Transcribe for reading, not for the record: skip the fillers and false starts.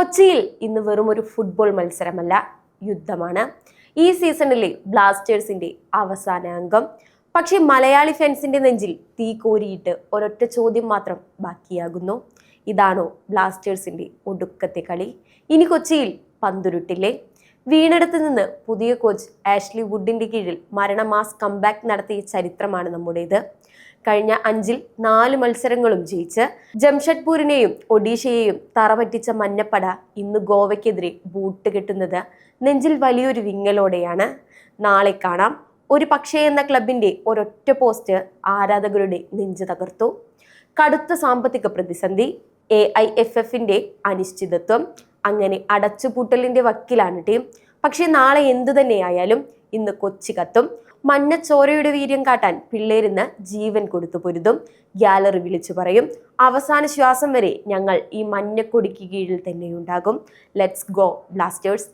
കൊച്ചിയിൽ ഇന്ന് വെറും ഒരു ഫുട്ബോൾ മത്സരമല്ല, യുദ്ധമാണ്. ഈ സീസണിലെ ബ്ലാസ്റ്റേഴ്സിന്റെ അവസാന അംഗം. പക്ഷെ മലയാളി ഫാൻസിന്റെ നെഞ്ചിൽ തീ കോരിയിട്ട് ഒരൊറ്റ ചോദ്യം മാത്രം ബാക്കിയാകുന്നു. ഇതാണോ ബ്ലാസ്റ്റേഴ്സിന്റെ ഒടുക്കത്തെ കളി? ഇനി കൊച്ചിയിൽ പന്തുരുട്ടില്ലേ? വീണെടുത്ത് നിന്ന് പുതിയ കോച്ച് ആഷ്ലി വുഡിന്റെ കീഴിൽ മരണമാസ് കംബാക്ക് നടത്തിയ ചരിത്രമാണ് നമ്മുടേത്. കഴിഞ്ഞ 5-ൽ 4 മത്സരങ്ങളും ജയിച്ച് ജംഷഡ്പൂരിനെയും ഒഡീഷയെയും തറപറ്റിച്ച മഞ്ഞപ്പട ഇന്ന് ഗോവയ്ക്കെതിരെ ബൂട്ട് കെട്ടുന്നത് നെഞ്ചിൽ വലിയൊരു വിങ്ങലോടെയാണ്. നാളെ കാണാം. ഒരു പക്ഷേ എന്ന ക്ലബിന്റെ ഒരൊറ്റ പോസ്റ്റ് ആരാധകരുടെ നെഞ്ച് തകർത്തു. കടുത്ത സാമ്പത്തിക പ്രതിസന്ധി, AIFFന്റെ അനിശ്ചിതത്വം, അങ്ങനെ അടച്ചുപൂട്ടലിന്റെ വക്കിലാണ് ടീം. പക്ഷെ നാളെ എന്തു തന്നെയായാലും ഇന്ന് കൊച്ചി കത്തും. മഞ്ഞച്ചോരയുടെ വീര്യം കാട്ടാൻ പിള്ളേരിന്ന് ജീവൻ കൊടുത്തു പൊരുതും. ഗ്യാലറി വിളിച്ചു പറയും, അവസാന ശ്വാസം വരെ ഞങ്ങൾ ഈ മഞ്ഞക്കൊടിക്ക് കീഴിൽ തന്നെയുണ്ടാകും. Let's go Blasters.